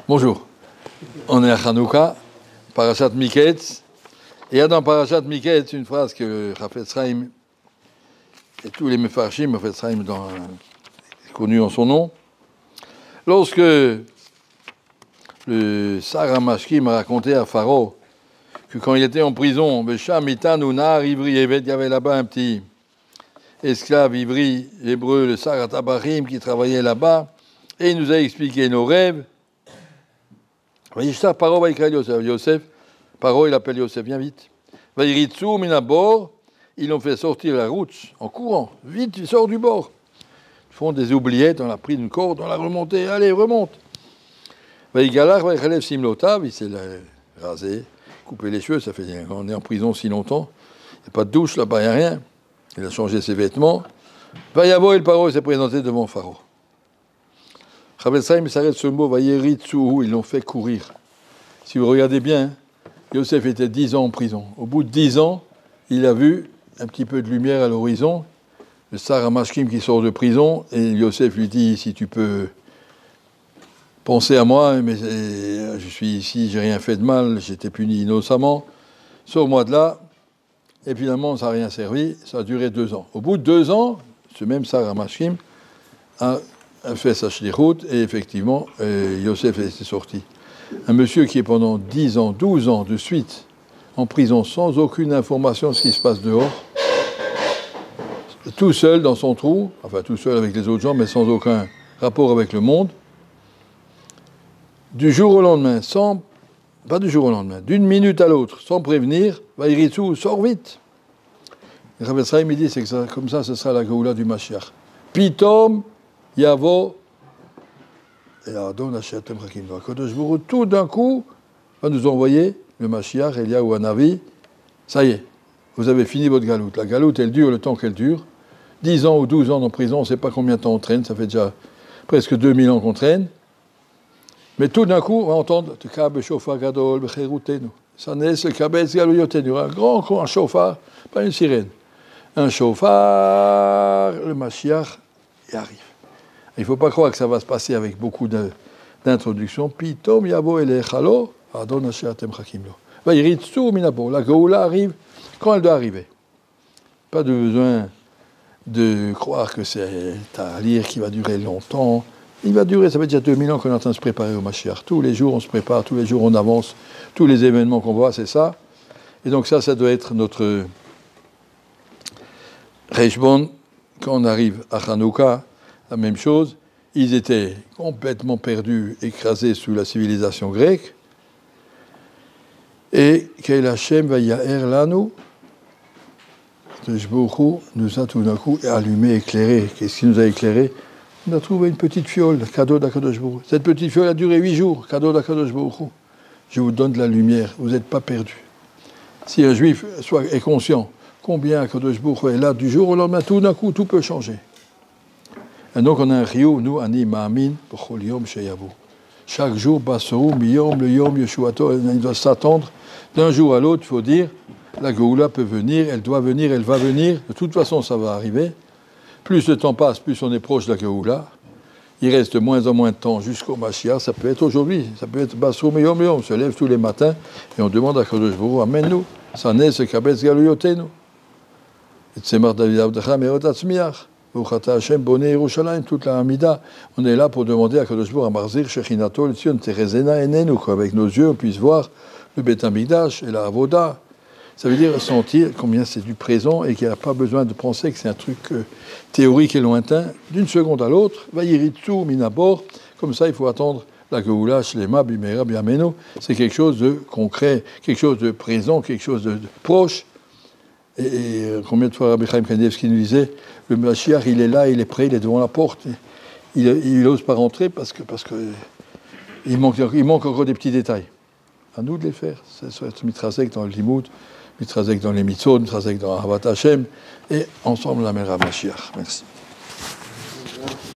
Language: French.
Bonjour, on est à Hanouka, Parashat Miketz. Et il y a dans Parashat Miketz une phrase que Chafetz Chaim et tous les Mefarshim, Chafetz Chaim connu en son nom. Lorsque le Sarah Mashkim a raconté à Pharaon que quand il était en prison, Besham Itan Unar Ivri Evet, il y avait là-bas un petit esclave ivri, hébreu, le Sarah Tabarim, qui travaillait là-bas, et il nous a expliqué nos rêves. Paro Yosef, Paro il appelle Yosef, viens vite. Vaïritsu Minabor, ils l'ont fait sortir la route en courant, vite, il sort du bord. Ils font des oubliettes, on a pris une corde, on l'a remonté, allez, remonte. Vaïgalar, Vaïchalev Simlotav, il s'est rasé, coupé les cheveux, ça fait qu'on est en prison si longtemps, il n'y a pas de douche là-bas, il n'y a rien. Il a changé ses vêtements. Vaïavo et le Paro s'est présenté devant Pharaon. Chafetz Chaim s'arrête sur le mot Vaïritsu, ils l'ont fait courir. Si vous regardez bien, Yosef était 10 ans en prison. Au bout de 10 ans, il a vu un petit peu de lumière à l'horizon. Le Sarah Mashkim qui sort de prison, et Yosef lui dit, si tu peux penser à moi, mais je suis ici, j'ai rien fait de mal, j'étais puni innocemment, sors-moi de là. Et finalement, ça n'a rien servi, ça a duré 2 ans. Au bout de 2 ans, ce même Sarah Mashkim a fait sa shlichut, et effectivement, Yosef est sorti. Un monsieur qui est pendant 10 ans, 12 ans de suite en prison, sans aucune information de ce qui se passe dehors, tout seul dans son trou, enfin tout seul avec les autres gens, mais sans aucun rapport avec le monde, du jour au lendemain, pas du jour au lendemain, d'une minute à l'autre, sans prévenir, Vaïritsu, sors vite. Et Chafetz Chaim dit, c'est que ça, comme ça, ce sera la Géoula du Mashiach. Pitom, Yavo, et Adon Hashem Chakim. Tout d'un coup, va nous envoyer le Mashiach, Eliyahu Hanavi. Ça y est, vous avez fini votre galoute. La galoute, elle dure le temps qu'elle dure. 10 ans ou 12 ans en prison, on ne sait pas combien de temps on traîne, ça fait déjà presque 2000 ans qu'on traîne. Mais tout d'un coup, on va entendre ça naît le kabetz galuyotenu, un grand chauffard, pas une sirène. Un chauffard, le Mashiach, y arrive. Il ne faut pas croire que ça va se passer avec beaucoup d'introductions. Pitom yavo elechalo, adon asheatem chakimlo. Vaïritsu minabo, la Géoula arrive quand elle doit arriver. Pas de besoin de croire que c'est un lire qui va durer longtemps. Il va durer, ça fait déjà 2000 ans qu'on est en train de se préparer au Mashiach. Tous les jours on se prépare, tous les jours on avance, tous les événements qu'on voit, c'est ça. Et donc ça doit être notre Reshbon. Quand on arrive à Hanouka, la même chose. Ils étaient complètement perdus, écrasés sous la civilisation grecque. Et Keil Hashem Vayaher Lanu, nous a tout d'un coup allumé, éclairé. Qu'est-ce qui nous a éclairé? On a trouvé une petite fiole, cadeau d'Akadosh Baruch Hu. Cette petite fiole a duré 8 jours, cadeau d'Akadosh Baruch Hu. Je vous donne de la lumière, vous n'êtes pas perdus. Si un juif est conscient combien Akadosh Baruch Hu est là, du jour au lendemain, tout d'un coup, tout peut changer. Et donc on a un chiyuv, nous, ani ma'amin, b'chol yom sheyavu. Chaque jour, basou, miyom, le yom, yeshuato, il doit s'attendre d'un jour à l'autre, il faut dire, la Géoula peut venir, elle doit venir, elle va venir, de toute façon ça va arriver. Plus le temps passe, plus on est proche de la Géoula. Il reste de moins en moins de temps jusqu'au Mashiach. Ça peut être aujourd'hui, ça peut être Basrou Meyom Yom. On se lève tous les matins et on demande à Kadosh Baruch Hu, amène-nous. Ça naît ce Kabetz Galuyotenu. Et Tzemar David Avdecha Merot Atzmiach. Vuchata Hashem Bonei Yerushalayim, toute la Hamida. On est là pour demander à Kadosh Baruch Hu, Amarzir Shechinato, le Tzion Terezena Enenu, qu'avec nos yeux on puisse voir le Beth Hamikdash et la Avoda. Ça veut dire sentir combien c'est du présent et qu'il n'y a pas besoin de penser que c'est un truc théorique et lointain. D'une seconde à l'autre, Vaïritsu minabor, comme ça il faut attendre la Géoula, Shlema, Bimera, Biameno. C'est quelque chose de concret, quelque chose de présent, quelque chose de proche. Et combien de fois Rabbi Chaim Kanievski nous disait, le Mashiach il est là, il est prêt, il est devant la porte. Il n'ose pas rentrer parce que il manque encore des petits détails. À nous de les faire. Ça soit Mitrazek dans le Limoud, Mitrazek dans les Mitzvot, Mitrazek dans Ahavat Hashem, et ensemble on amènera Mashiach. Merci.